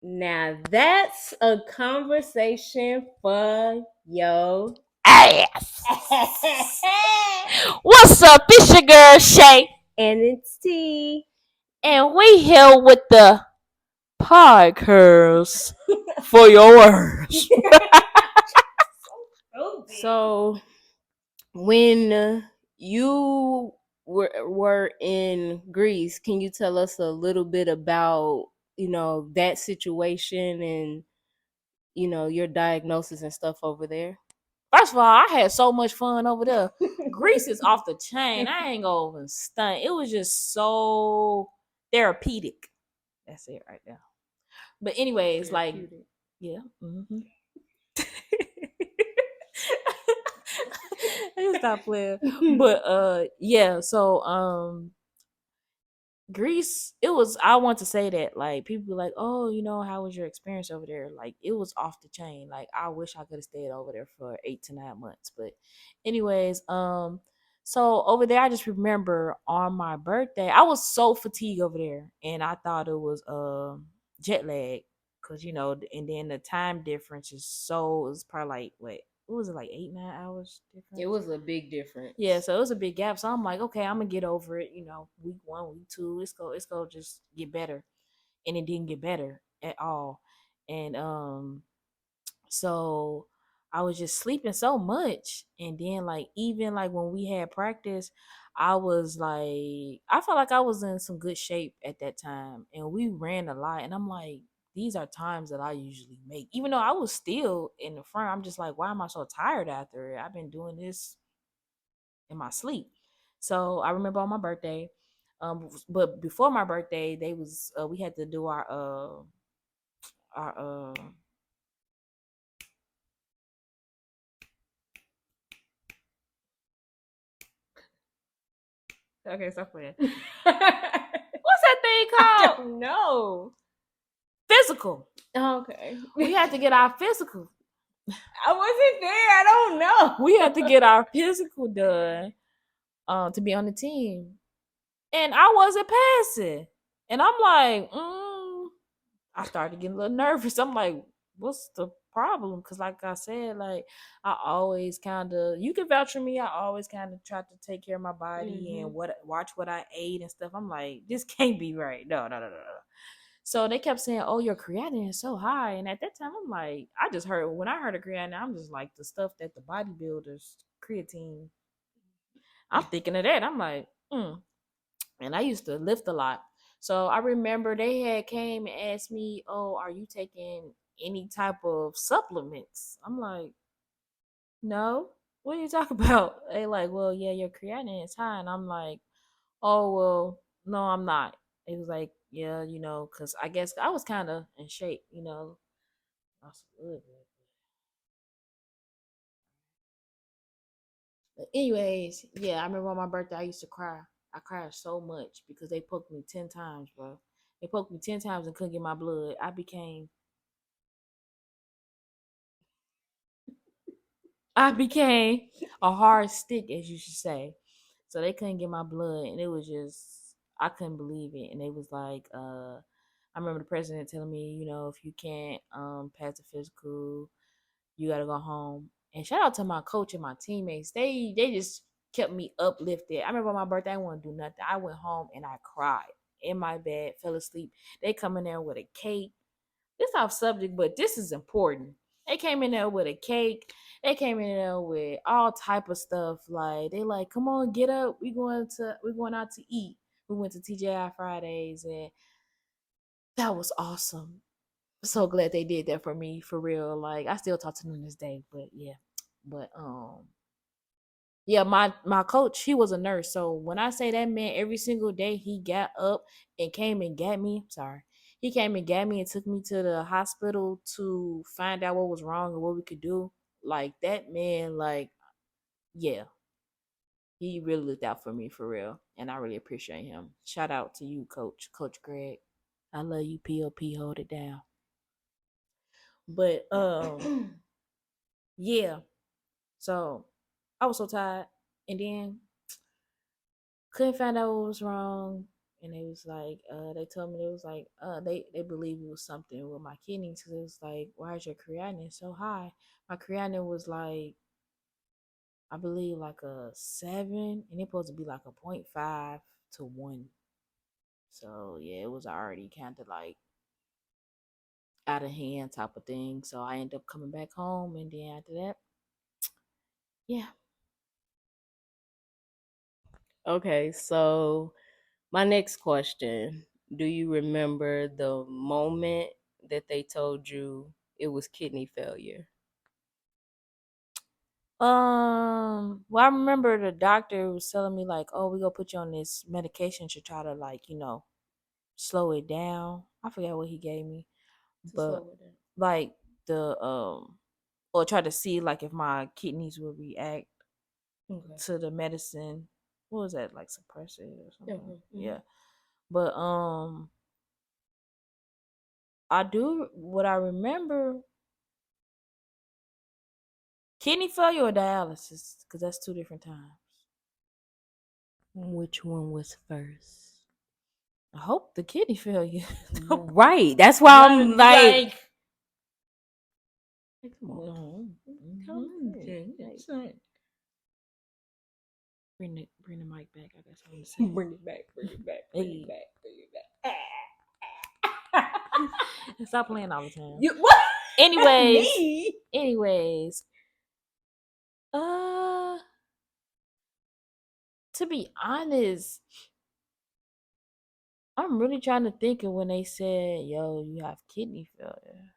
Now that's a conversation for your Ass. What's up? It's your girl Shay, and it's T. and we here with the podcast for yours. So when you were in Greece, can you tell us a little bit about that situation and your diagnosis and stuff over there? First of all, I had so much fun over there. Greece is off the chain. I ain't gonna even stunt. It was just so therapeutic. That's it right there. But anyways, like, yeah. Mm-hmm. I stop playing. But yeah, so Greece, it was I want to say that like people be like, oh, how was your experience over there? Like it was off the chain. Like I wish I could have stayed over there for 8 to 9 months. But anyways, so over there I just remember on my birthday, I was so fatigued over there and I thought it was jet lag. Cause and then the time difference is so it's probably like what was it like 8-9 hours difference? It was a big difference. Yeah, so it was a big gap. So I'm like, okay, I'm gonna get over it. Week 1, week 2, it's go just get better, and it didn't get better at all. And so I was just sleeping so much, and then like even like when we had practice, I was like, I felt like I was in some good shape at that time, and we ran a lot, and I'm like. These are times that I usually make. Even though I was still in the front, I'm just like, why am I so tired after it? I've been doing this in my sleep. So I remember on my birthday, but before my birthday, they was we had to do our okay, stop playing. What's that thing I called? don't know. Physical. Okay. We had to get our physical. I wasn't there. I don't know. We had to get our physical done to be on the team, and I wasn't passing. And I'm like, I started getting a little nervous. I'm like, what's the problem? Because, like I said, like I always kind of, you can vouch for me. I always kind of try to take care of my body and watch what I ate and stuff. I'm like, this can't be right. No, no, no, no, no. So they kept saying, "Oh, your creatinine is so high," and at that time, I'm like, I just heard when I heard of creatinine, I'm just like the stuff that the bodybuilders creatine. I'm thinking of that. I'm like, and I used to lift a lot. So I remember they had came and asked me, "Oh, are you taking any type of supplements?" I'm like, "No. What are you talking about?" They like, "Well, yeah, your creatinine is high," and I'm like, "Oh, well, no, I'm not." It was like, "Yeah, because I guess I was kind of in shape, I was a little bit. But anyways, yeah, I remember on my birthday I used to cry. I cried so much because they poked me 10 times, bro. They poked me 10 times and couldn't get my blood. I became a hard stick, as you should say. So they couldn't get my blood, and it was just I couldn't believe it. And it was like, I remember the president telling me, if you can't pass the physical, you gotta go home. And shout out to my coach and my teammates. They just kept me uplifted. I remember on my birthday, I didn't want to do nothing. I went home and I cried in my bed, fell asleep. They come in there with a cake. This off subject, but this is important. They came in there with a cake. They came in there with all type of stuff. Like they like, come on, get up. We going out to eat. We went to TJI Fridays, and that was awesome. So glad they did that for me, for real. Like I still talk to them this day, but yeah. But yeah, my coach, he was a nurse. So when I say that man every single day he got up and came and got me, sorry. He came and got me and took me to the hospital to find out what was wrong and what we could do. Like that man, like, yeah, he really looked out for me for real. And I really appreciate him. Shout out to you, Coach Greg. I love you, POP, hold it down. But yeah. So I was so tired. And then couldn't find out what was wrong. and they was like, they told me they was like, they believe it was something with my kidneys because it was like, why is your creatinine so high? My creatinine was like, I believe like a 7, and it's supposed to be like a 0.5 to 1. So yeah, it was already kind of like out of hand type of thing. So I ended up coming back home, and then after that, yeah. Okay, so my next question, do you remember the moment that they told you it was kidney failure? Well, I remember the doctor was telling me like, "Oh, we gonna put you on this medication to try to like, slow it down." I forget what he gave me, To but slow it down. like the or try to see like if my kidneys would react Okay. to the medicine. What was that, like suppress it or something? Okay. Yeah, but I do what I remember, kidney failure or dialysis, because that's two different times. Which one was first? I hope the kidney failure. Right. That's why I'm Not like, like come on. no. Come on, Mhm. Jen. It's like, bring the mic back. I got something to say. Bring it back. Bring it back. Bring it Hey, back. Bring it back. stop playing all the time. You what? Anyways, Me? anyways, uh, to be honest, I'm really trying to think of when they said, "Yo, you have kidney failure."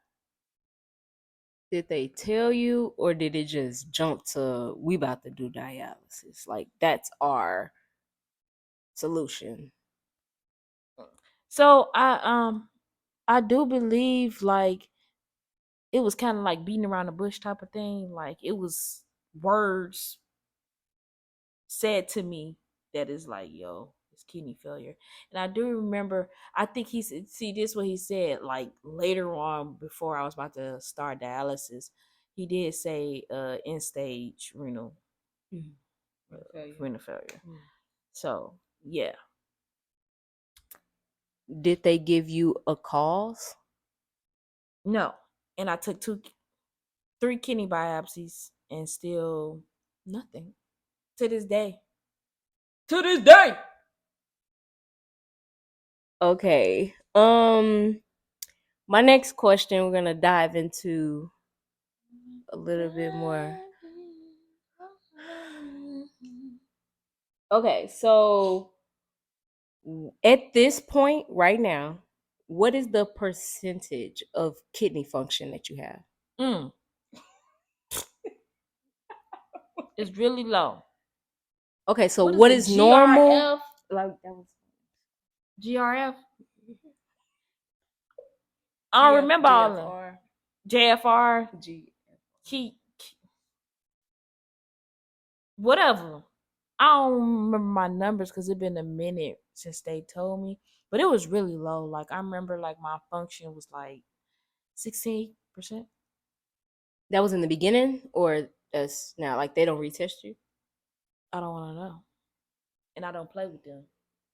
Did they tell you, or did it just jump to we about to do dialysis? Like that's our solution. So I do believe like it was kind of like beating around the bush type of thing. Like it was words said to me that is like, yo, it's kidney failure. And I do remember, I think he said, see, this what he said, like later on before I was about to start dialysis, he did say end stage Mhm. uh, Failure. renal failure. Mm. So yeah, Did they give you a cause? no. And I took 3 kidney biopsies and still nothing to this day. To this day. Okay. My next question, we're gonna dive into a little bit more. Okay, so at this point right now, what is the percentage of kidney function that you have? Mm, it's really low. Okay, so What is what a is normal? GRF? Like that was GRF? I don't GF, remember all of them. GFR, JFR, G. whatever. I don't remember my numbers because it's been a minute since they told me, but it was really low. Like I remember, like my function was like 16%. That was in the beginning, or that's now? Like they don't retest you. I don't want to know, and I don't play with them.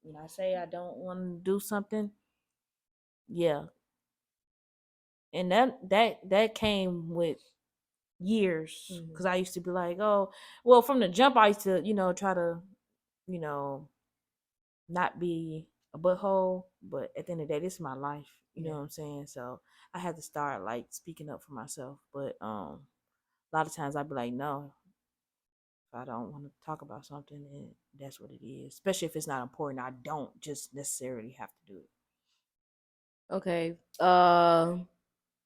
When I say I don't want to do something, yeah, and that came with years Mhm. because I used to be like, oh, well, from the jump, I used to, try to, you know, not be a butthole, but at the end of the day, this is my life. You know Yeah. what I'm saying? So I had to start like speaking up for myself. But a lot of times I'd be like, no, if I don't want to talk about something, then that's what it is. Especially if it's not important, I don't just necessarily have to do it. Okay.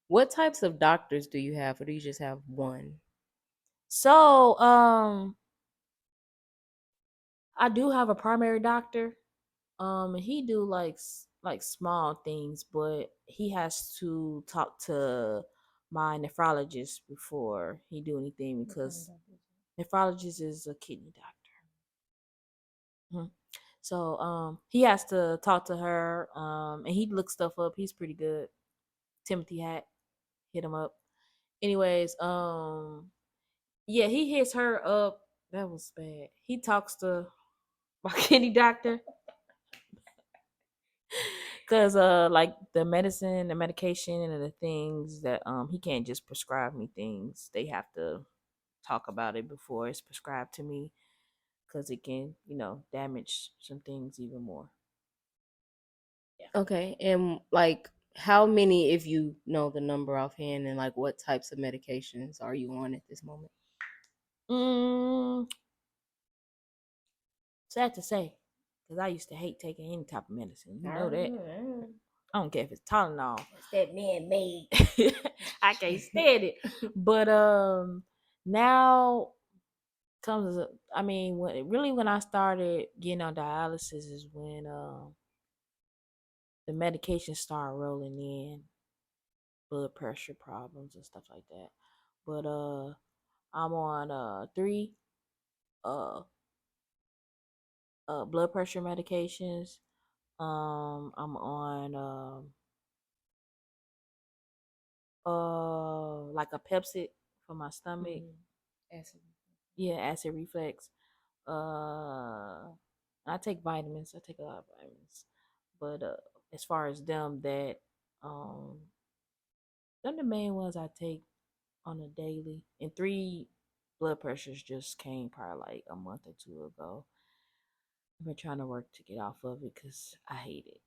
What types of doctors do you have, or do you just have one? So I do have a primary doctor. And he do like small things, but he has to talk to my nephrologist before he do anything because nephrologist is a kidney doctor. Mhm. So he has to talk to her, and he looks stuff up. He's pretty good. Timothy Hat, hit him up. Anyways, yeah, he hits her up. That was bad. He talks to my kidney doctor. Cause like the medicine, the medication, and the things that he can't just prescribe me things. They have to talk about it before it's prescribed to me, cause it can damage some things even more. Yeah. Okay, and like how many, if you know the number offhand, and like what types of medications are you on at this moment? Mm, sad to say, cause I used to hate taking any type of medicine. You know that. I don't care if it's Tylenol. It's that man made. I can't stand it. But now comes I mean when I started getting on dialysis is when the medication started rolling in, blood pressure problems and stuff like that. But I'm on three uh blood pressure medications. I'm on like a Pepsid for my stomach. Acid. Yeah, acid reflux. Uh, I take vitamins. I take a lot of vitamins. But as far as um, them the main ones I take on a daily. And three blood pressures just came probably like a month or two ago. I've been trying to work to get off of it because I hate it.